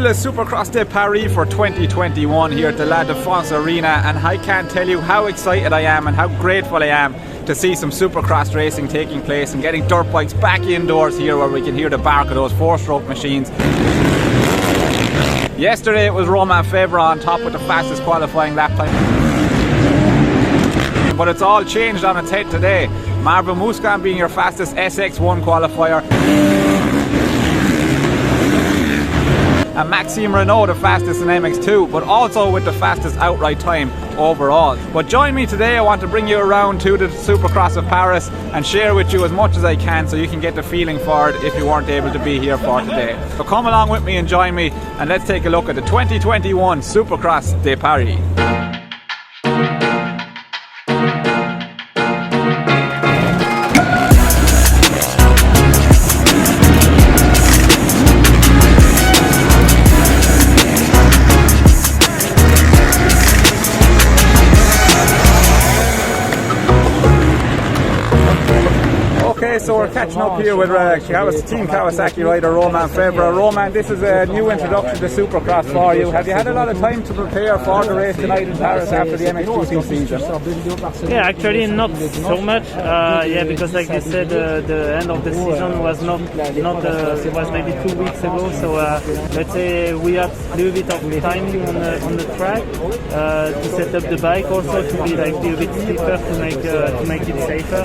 Le Supercross de Paris for 2021 here at the La Défense Arena, and I can't tell you how excited I am and how grateful I am to see some Supercross racing taking place and getting dirt bikes back indoors here where we can hear the bark of those four-stroke machines. Yesterday it was Romain Febvre on top with the fastest qualifying lap time. But it's all changed on its head today. Marvin Musquin being your fastest SX1 qualifier. And Maxime Renault the fastest in MX2, but also with the fastest outright time overall. But join me today, I want to bring you around to the Supercross of Paris and share with you as much as I can so you can get the feeling for it if you weren't able to be here for today. So come along with me and join me, and let's take a look at the 2021 Supercross de Paris. So we're catching up here with Team Kawasaki rider Romain Febvre. Romain, this is a new introduction to Supercross for you. Have you had a lot of time to prepare for the race tonight in Paris after the MXGP season? Yeah, actually not so much. Because like you said, the end of the season was not it was maybe 2 weeks ago. So let's say we had a little bit of time on the track to set up the bike, also to be a bit steeper to make it safer.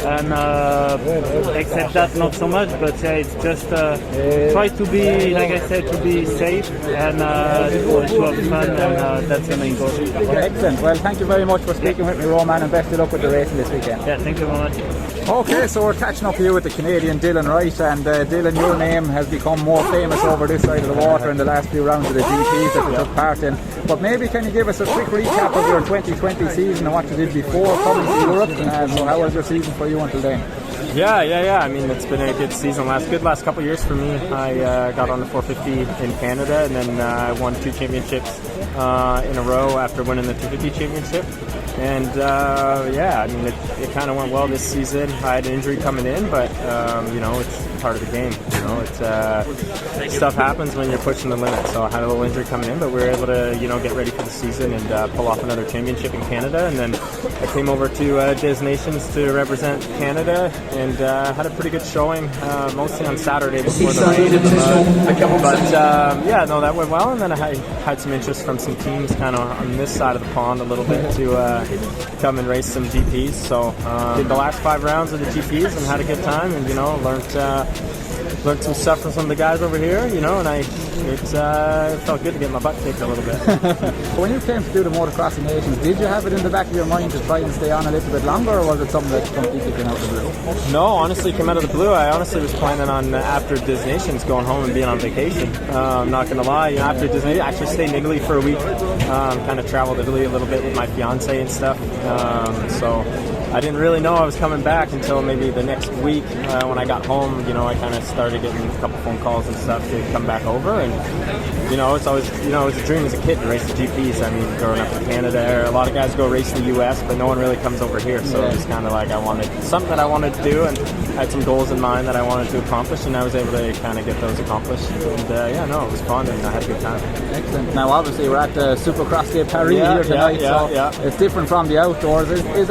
And except that, not so much, but yeah, it's just try to be, like I said, to be safe and to have fun, and that's the main goal. Excellent. Well, thank you very much for speaking with me, Romain, and best of luck with the racing this weekend. Yeah, thank you very much. Okay, so we're catching up here with the Canadian Dylan Wright, and Dylan, your name has become more famous over this side of the water in the last few rounds of the GPs that you took part in. But maybe can you give us a quick recap of your 2020 season and what you did before coming to Europe? So how was your season for you until then? Yeah. I mean, it's been a good season. Last couple of years for me. I got on the 450 in Canada, and then I won 2 championships in a row after winning the 250 championship. And I mean, it kind of went well this season. I had an injury coming in, but it's part of the game. It's stuff happens when you're pushing the limit. So I had a little injury coming in, but we were able to get ready for the season and pull off another championship in Canada. And then I came over to Des Nations to represent Canada, and had a pretty good showing, mostly on Saturday before the race. That went well. And then I had some interest from some teams kind of on this side of the pond a little bit to come and race some GPs. So did the last 5 rounds of the GPs and had a good time, and learned some stuff from some of the guys over here, and it felt good to get my butt kicked a little bit. When you came to do the Motocross Nations, did you have it in the back of your mind to try and stay on a little bit longer, or was it something that completely came out of the blue? No, honestly, came out of the blue. I honestly was planning on, after Des Nations, going home and being on vacation. I'm not going to lie, after Des Nations, I actually stayed in Italy for a week, kind of traveled Italy a little bit with my fiance and stuff, so I didn't really know I was coming back until maybe the next week when I got home. I kind of started getting a couple phone calls and stuff to come back over, and it's always it was a dream as a kid to race the GPs. I mean, growing up in Canada, a lot of guys go race the US, but no one really comes over here. So it was kind of like I wanted something that I wanted to do, and I had some goals in mind that I wanted to accomplish, and I was able to kind of get those accomplished. And it was fun, and I had a good time. Excellent. Now, obviously, we're at the Supercross de Paris here tonight, so it's different from the outdoors. Is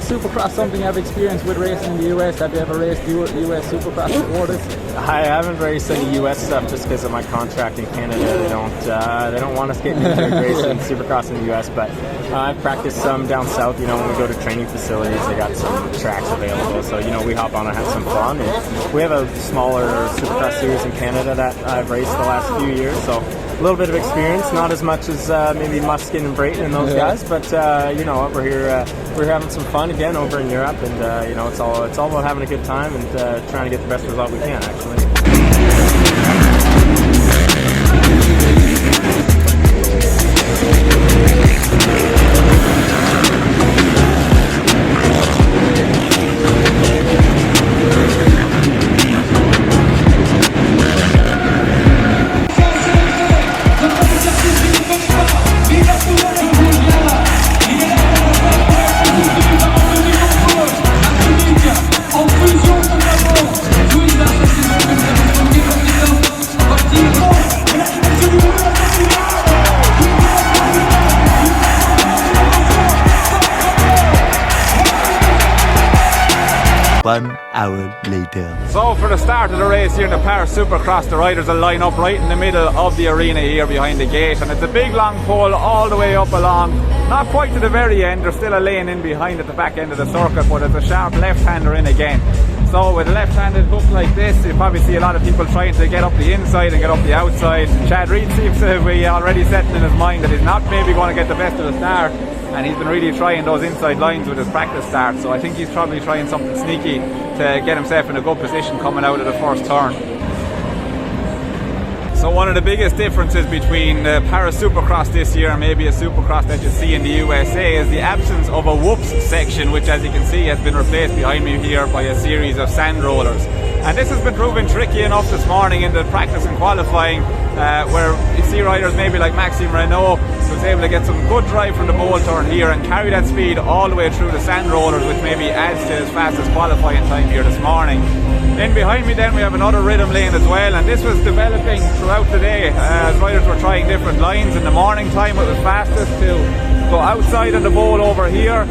Supercross something you have experience with racing in the US? Have you ever raced US Supercross before this? I haven't raced any US stuff just because of my contract in Canada. They don't want us getting into racing Supercross in the US, but I've practiced some down south. When we go to training facilities, they got some tracks available, so we hop on and have some fun. And we have a smaller Supercross series in Canada that I've raced the last few years, so a little bit of experience, not as much as maybe Musquin and Brayton and those guys, but we're here having some fun again over in Europe, and it's all about having a good time and trying to get the best result we can, actually. En fusion totalement, tous les associés de 1 hour later. So for the start of the race here in the Paris Supercross, the riders will line up right in the middle of the arena here behind the gate, and it's a big long pole all the way up along, not quite to the very end. There's still a lane in behind at the back end of the circuit, but it's a sharp left-hander in again. So with a left-handed hook like this, you'll probably see a lot of people trying to get up the inside and get up the outside. Chad Reed seems to be already setting in his mind that he's not maybe going to get the best of the start, and he's been really trying those inside lines with his practice start. So I think he's probably trying something sneaky to get himself in a good position coming out of the first turn. So one of the biggest differences between the Paris Supercross this year and maybe a Supercross that you see in the USA is the absence of a whoops section, which, as you can see, has been replaced behind me here by a series of sand rollers. And this has been proving tricky enough this morning in the practice and qualifying, where you see riders maybe like Maxime Renault, who was able to get some good drive from the bowl turn here and carry that speed all the way through the sand rollers, which maybe adds to his fastest qualifying time here this morning. Then behind me then we have another rhythm lane as well, and this was developing throughout the day as riders were trying different lines. In the morning time it was fastest to go outside of the bowl over here,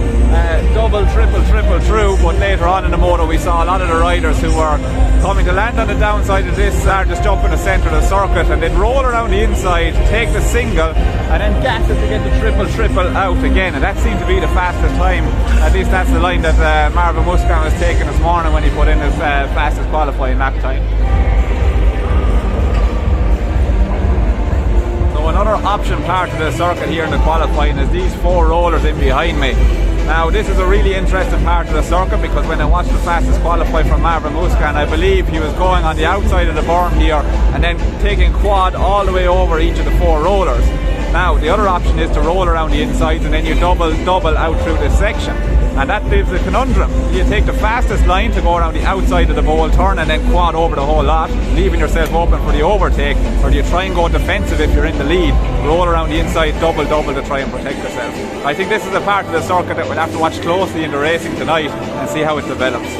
double, triple through, but later on in the moto we saw a lot of the riders who were coming to land on the downside of this are just jump in the centre of the circuit and then roll around the inside, take the single and then gas it to get the triple out again, and that seemed to be the fastest time. At least that's the line that Marvin Musquin was taking this morning when he put in his fastest qualifying lap time. So another option part of the circuit here in the qualifying is these four rollers in behind me. Now this is a really interesting part of the circuit because when I watched the fastest qualify from Marvin Musquin, I believe he was going on the outside of the berm here and then taking quad all the way over each of the four rollers. Now the other option is to roll around the insides and then you double out through this section, and that leaves a conundrum. Do you take the fastest line to go around the outside of the bowl turn and then quad over the whole lot, leaving yourself open for the overtake, or do you try and go defensive if you're in the lead, roll around the inside double to try and protect yourself? I think this is a part of the circuit that we'll have to watch closely in the racing tonight and see how it develops.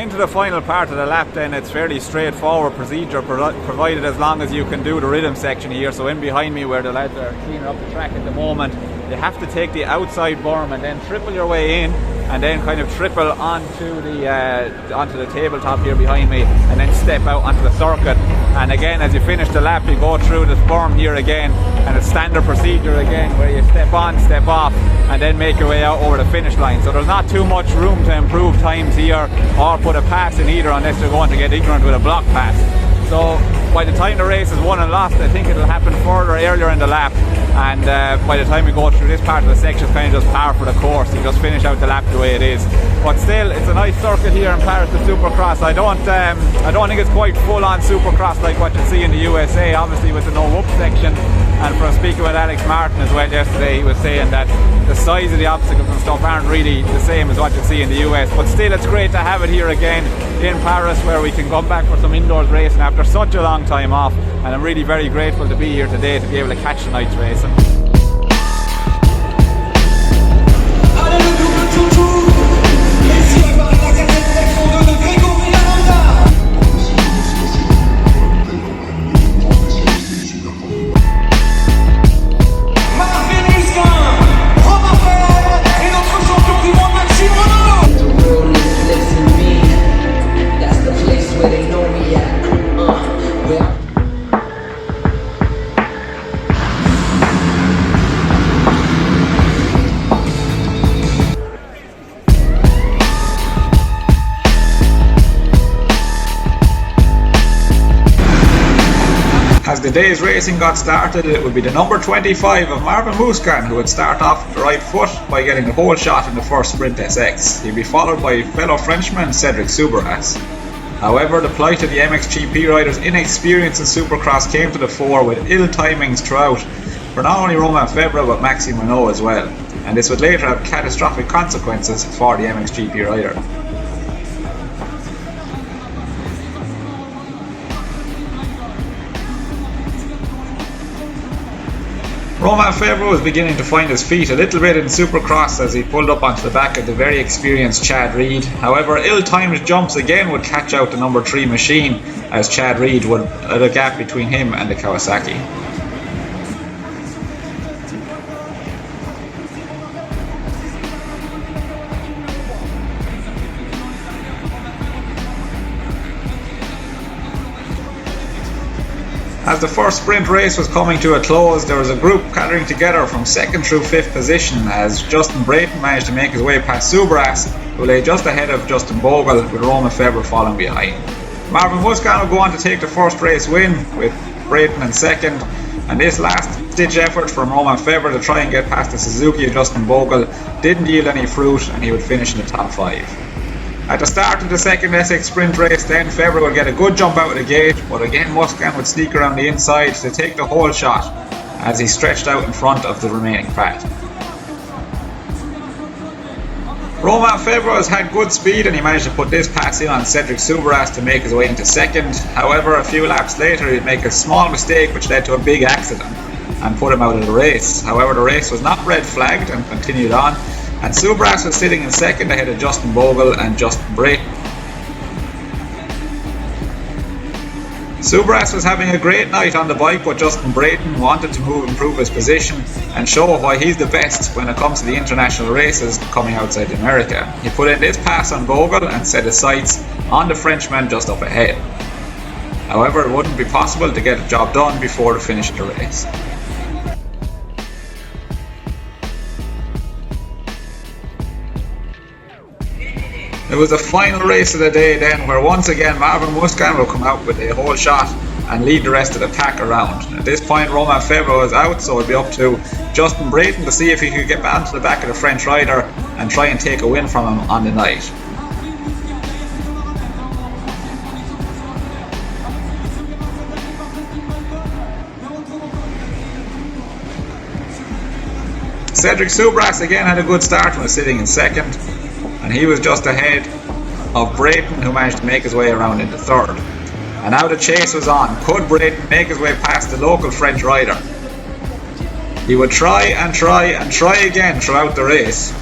The final part of the lap then, it's fairly straightforward procedure provided as long as you can do the rhythm section here. So in behind me where the lads are cleaning up the track at the moment, you have to take the outside berm and then triple your way in and then kind of triple onto the tabletop here behind me and then step out onto the circuit. And again, as you finish the lap, you go through this berm here again, and it's standard procedure again where you step on, step off and then make your way out over the finish line. So there's not too much room to improve times here or put a pass in either unless you're going to get ignorant with a block pass. So by the time the race is won and lost, I think it'll happen further earlier in the lap, and by the time we go through this part of the section, it's kind of just par for the course. You just finish out the lap the way it is. But still, it's a nice circuit here in Paris, the Supercross. I don't think it's quite full on Supercross like what you see in the USA, obviously with the no whoop section. And from speaking with Alex Martin as well yesterday, he was saying that the size of the obstacles and stuff aren't really the same as what you see in the US. But still, it's great to have it here again in Paris, where we can come back for some indoors racing after such a long time off. And I'm really very grateful to be here today to be able to catch tonight's racing. As the day's racing got started, it would be the number 25 of Marvin Musquin who would start off with the right foot by getting the whole shot in the first Sprint SX. He'd be followed by fellow Frenchman Cedric Soubirous. However, the plight of the MXGP riders' inexperience in Supercross came to the fore with ill timings throughout for not only Romain Febvre but Maxime Renault as well, and this would later have catastrophic consequences for the MXGP rider. Romain Febvre was beginning to find his feet a little bit in Supercross as he pulled up onto the back of the very experienced Chad Reed. However, ill-timed jumps again would catch out the number 3 machine as Chad Reed would at a gap between him and the Kawasaki. As the first sprint race was coming to a close, there was a group gathering together from 2nd through 5th position as Justin Brayton managed to make his way past Subras, who lay just ahead of Justin Bogle, with Romain Febvre following behind. Marvin Musquin will go on to take the first race win, with Brayton in 2nd, and this last ditch effort from Romain Febvre to try and get past the Suzuki of Justin Bogle didn't yield any fruit, and he would finish in the top 5. At the start of the 2nd Essex sprint race, then Febvre would get a good jump out of the gate, but again Musquin would sneak around the inside to take the whole shot as he stretched out in front of the remaining pack. Romain Febvre has had good speed and he managed to put this pass in on Cedric Soubeyras to make his way into 2nd. However, a few laps later he'd make a small mistake which led to a big accident and put him out of the race. However, the race was not red flagged and continued on, and Soubeyras was sitting in 2nd ahead of Justin Bogle and Justin Brayton. Soubeyras was having a great night on the bike, but Justin Brayton wanted to improve his position and show why he's the best when it comes to the international races coming outside America. He put in this pass on Bogle and set his sights on the Frenchman just up ahead. However, it wouldn't be possible to get the job done before the finish of the race. It was the final race of the day then, where once again Marvin Musquin will come out with a whole shot and lead the rest of the pack around. At this point Romain Febvre was out, so it'd be up to Justin Brayton to see if he could get back to the back of the French rider and try and take a win from him on the night. Cedric Soubeyras again had a good start and was sitting in 2nd. And he was just ahead of Brayton, who managed to make his way around into 3rd. And now the chase was on. Could Brayton make his way past the local French rider? He would try and try and try again throughout the race.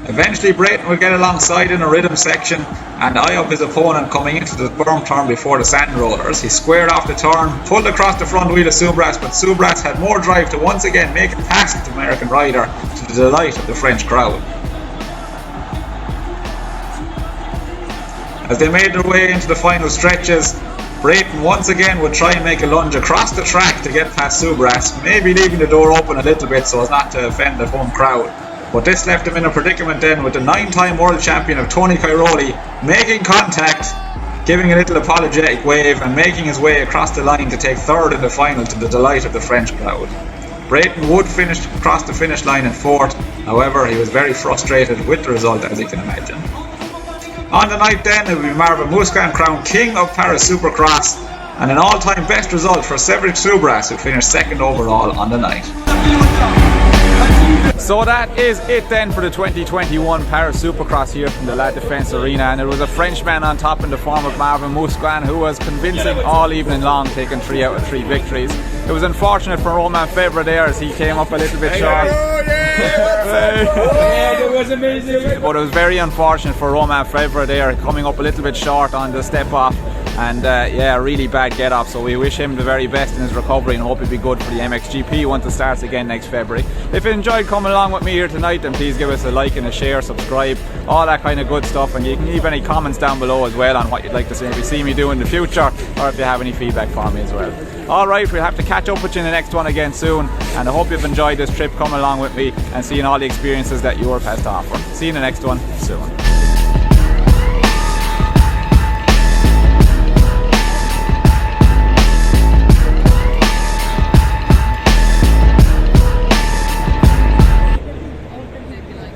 Eventually Brayton would get alongside in a rhythm section and eye up his opponent coming into the berm turn before the sand rollers. He squared off the turn, pulled across the front wheel of Soubeyras, but Soubeyras had more drive to once again make it past the American rider to the delight of the French crowd. As they made their way into the final stretches, Brayton once again would try and make a lunge across the track to get past Soubeyras, maybe leaving the door open a little bit so as not to offend the home crowd. But this left him in a predicament then, with the 9-time world champion of Tony Cairoli making contact, giving a little apologetic wave and making his way across the line to take 3rd in the final to the delight of the French crowd. Brayton would finish across the finish line in 4th, however he was very frustrated with the result, as you can imagine. On the night then, it would be Marvin Musquin crowned King of Paris Supercross, and an all-time best result for Cedric Soubeyras, who finished 2nd overall on the night. So that is it then for the 2021 Paris Supercross here from the La Défense Arena, and it was a Frenchman on top in the form of Marvin Musquin, who was convincing all evening long, taking 3 out of 3 victories. It was unfortunate for Romain Febvre there as he came up a little bit short. It was amazing. But it was very unfortunate for Romain Febvre there, coming up a little bit short on the step off, and yeah, really bad get off. So we wish him the very best in his recovery and hope he'll be good for the MXGP once it starts again next February. If you enjoyed coming along with me here tonight, then please give us a like and a share, subscribe, all that kind of good stuff, and you can leave any comments down below as well on what you'd like to see me do in the future, or if you have any feedback for me as well. Alright, we'll have to catch up with you in the next one again soon, and I hope you've enjoyed this trip coming along with me and seeing all the experiences that Europe has to offer. See you in the next one soon.